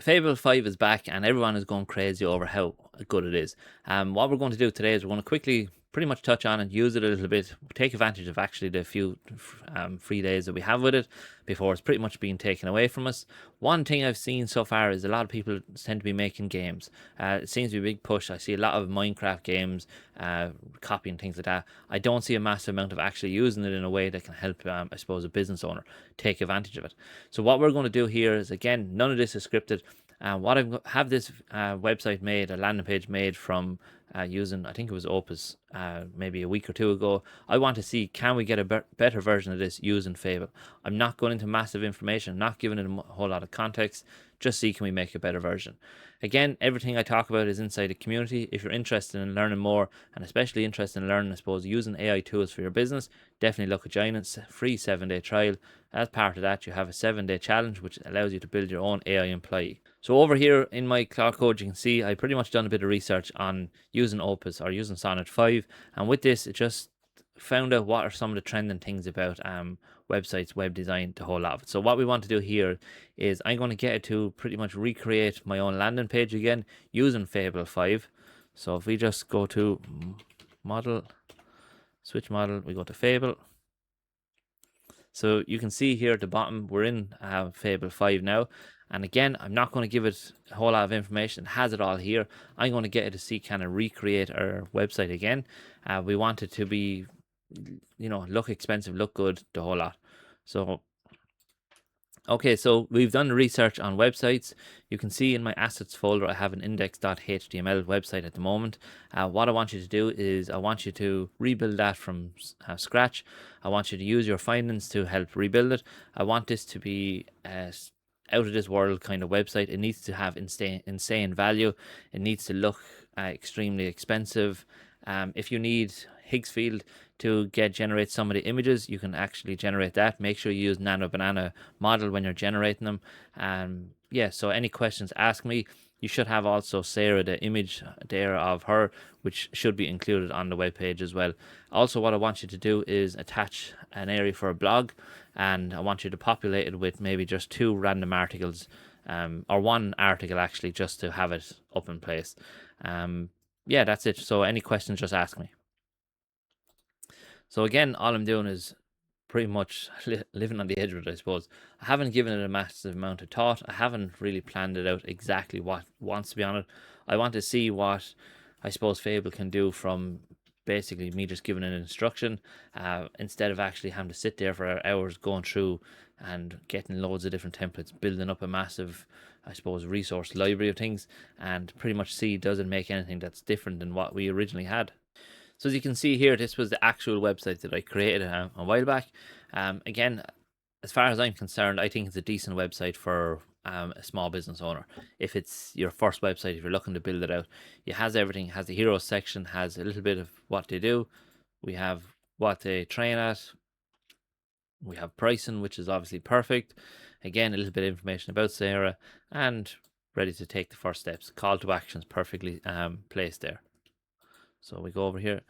Fable 5 is back and everyone is going crazy over how good it is. What we're going to do today is we're going to quickly pretty much touch on and use it a little bit, take advantage of actually the few free days that we have with it before it's pretty much being taken away from us. One thing I've seen so far is a lot of people tend to be making games. It seems to be a big push. I see a lot of Minecraft games, copying things like that. I don't see a massive amount of actually using it in a way that can help, I suppose, a business owner take advantage of it. So what we're going to do here is, again, none of this is scripted. What have this website made, a landing page made from using, I think it was Opus, maybe a week or two ago. I want to see, can we get a better version of this using Fable? I'm not going into massive information, not giving it a whole lot of context, just see can we make a better version. Again, everything I talk about is inside the community. If you're interested in learning more, and especially interested in learning, I suppose, using AI tools for your business, definitely look at joining. It's a free 7-day trial. As part of that, you have a 7-day challenge, which allows you to build your own AI employee. So over here in my Claude Code, you can see I pretty much done a bit of research on using Opus or using Sonnet 5. And with this, it just found out what are some of the trending things about websites, web design, the whole lot of it. So what we want to do here is I'm going to get it to pretty much recreate my own landing page again using Fable 5. So if we just go to model, switch model, we go to Fable. So you can see here at the bottom, we're in Fable 5 now. And again, I'm not going to give it a whole lot of information. It has it all here. I'm going to get it to see kind of recreate our website again. We want it to be, look expensive, look good, the whole lot. So, okay, so we've done the research on websites. You can see in my assets folder, I have an index.html website at the moment. What I want you to do is I want you to rebuild that from scratch. I want you to use your findings to help rebuild it. I want this to be out of this world kind of website. It needs to have insane value. It needs to look extremely expensive. If you need Higgsfield to generate some of the images, you can actually generate that. Make sure you use Nano Banana model when you're generating them. Yeah, so any questions, ask me. You should have also Sarah, the image there of her, which should be included on the web page as well. Also, what I want you to do is attach an area for a blog, and I want you to populate it with maybe just 2 random articles, or 1 article actually, just to have it up in place. Yeah, that's it. So any questions, just ask me. So again, all I'm doing is pretty much living on the edge of it, I suppose. I haven't given it a massive amount of thought. I haven't really planned it out exactly what wants to be on it. I want to see what I suppose Fable can do from basically me just giving an instruction, instead of actually having to sit there for hours going through and getting loads of different templates, building up a massive, I suppose, resource library of things, and pretty much see does it make anything that's different than what we originally had. So as you can see here, this was the actual website that I created a while back. Again, as far as I'm concerned, I think it's a decent website for a small business owner. If it's your first website, if you're looking to build it out, it has everything. It has the heroes section, has a little bit of what they do. We have what they train at. We have pricing, which is obviously perfect. Again, a little bit of information about Sarah, and ready to take the first steps. Call to actions perfectly placed there. So we go over here.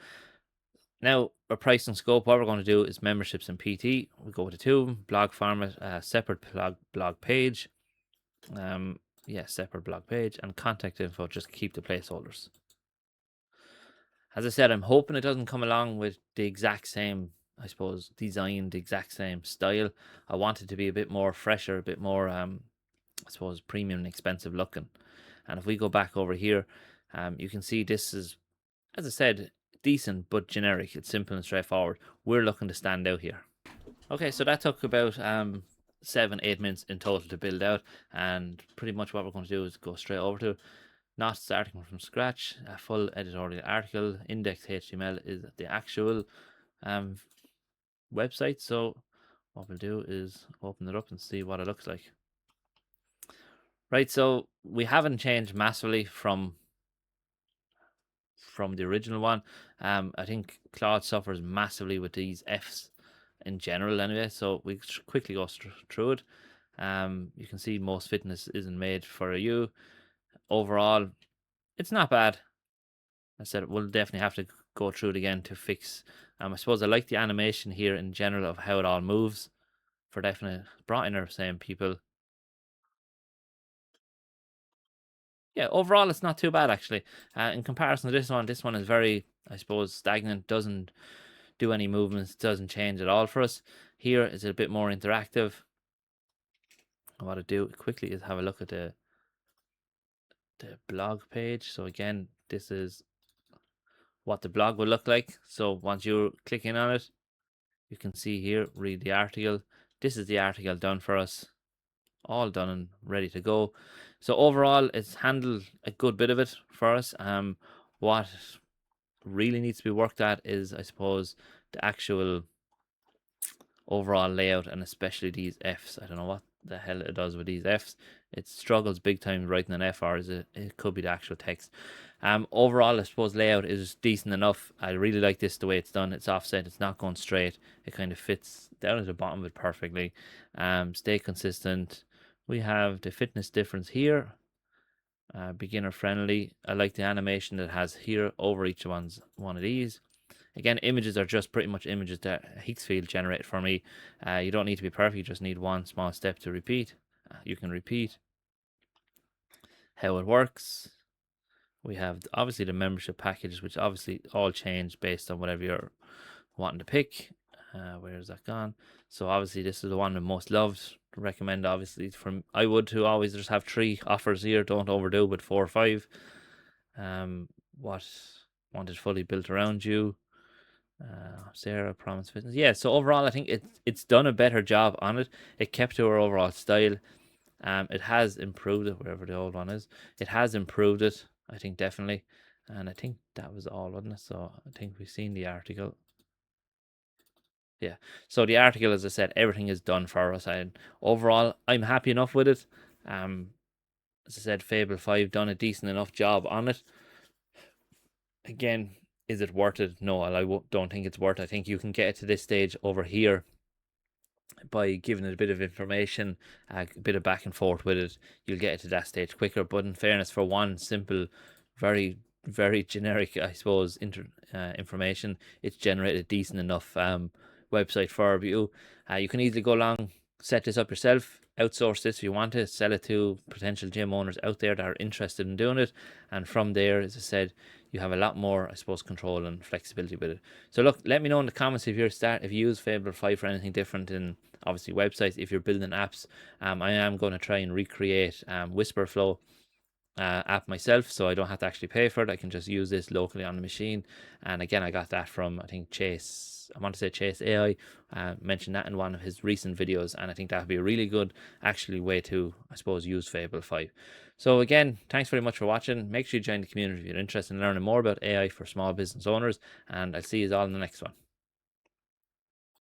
Now, our price and scope, what we're going to do is memberships and PT. We go to 2, blog format, separate blog page. Yeah, separate blog page, and contact info, just keep the placeholders. As I said, I'm hoping it doesn't come along with the exact same, I suppose, design, the exact same style. I want it to be a bit more fresher, a bit more, I suppose, premium and expensive looking. And if we go back over here, you can see this is, as I said, decent but generic. It's simple and straightforward. We're looking to stand out here. Okay, so that took about 7-8 minutes in total to build out, and pretty much what we're going to do is go straight over to, not starting from scratch, a full editorial article. Index.html is the actual website. So what we'll do is open it up and see what it looks like. Right, so we haven't changed massively from the original one. I think Claude suffers massively with these Fs in general anyway, so we quickly go through it. You can see most fitness isn't made for you. Overall, it's not bad. I said we'll definitely have to go through it again to fix. I suppose I like the animation here in general of how it all moves. For definite, brought in our same people. Yeah, overall it's not too bad actually. In comparison to this one is very, I suppose, stagnant. Doesn't do any movements. Doesn't change at all for us. Here is a bit more interactive. What I do quickly is have a look at the blog page. So again, this is what the blog will look like. So once you click in on it, you can see here, read the article. This is the article done for us, all done and ready to go. So overall, it's handled a good bit of it for us. What really needs to be worked at is, I suppose, the actual overall layout, and especially these Fs. I don't know what the hell it does with these Fs. It struggles big time writing an F, or is it could be the actual text. Overall, I suppose layout is decent enough. I really like this the way it's done. It's offset. It's not going straight. It kind of fits down at the bottom of it perfectly. Stay consistent. We have the fitness difference here. Beginner friendly. I like the animation that it has here over each one of these. Again, images are just pretty much images that Higgsfield generated for me. You don't need to be perfect. You just need one small step to repeat. You can repeat how it works. We have obviously the membership package, which obviously all change based on whatever you're wanting to pick. Where is that gone? So obviously this is the one I'm most loved. Recommend obviously from I would to always just have 3 offers here. Don't overdo with 4 or 5. What wanted fully built around you. Sarah Promise Fitness. Yeah, so overall I think it's done a better job on it. It kept to our overall style. It has improved it, wherever the old one is. It has improved it, I think, definitely. And I think that was all, wasn't it? So I think we've seen the article. Yeah. So the article, as I said, everything is done for us. And overall, I'm happy enough with it. As I said, Fable 5 done a decent enough job on it. Again, is it worth it? No, don't think it's worth it. I think you can get it to this stage over here by giving it a bit of information, a bit of back and forth with it. You'll get it to that stage quicker. But in fairness, for one simple, very, very generic, I suppose, information, it's generated decent enough website for you. You can easily go along, set this up yourself, outsource this if you want to, sell it to potential gym owners out there that are interested in doing it. And from there, as I said, you have a lot more, I suppose, control and flexibility with it. So look, let me know in the comments if you use Fable 5 for anything different in obviously websites. If you're building apps, I am going to try and recreate Whisperflow app myself, so I don't have to actually pay for it. I can just use this locally on the machine. And again, I got that from, I think, Chase. I want to say Chase AI mentioned that in one of his recent videos, and I think that would be a really good actually way to, I suppose, use Fable 5. So again, thanks very much for watching. Make sure you join the community if you're interested in learning more about AI for small business owners, and I'll see you all in the next one.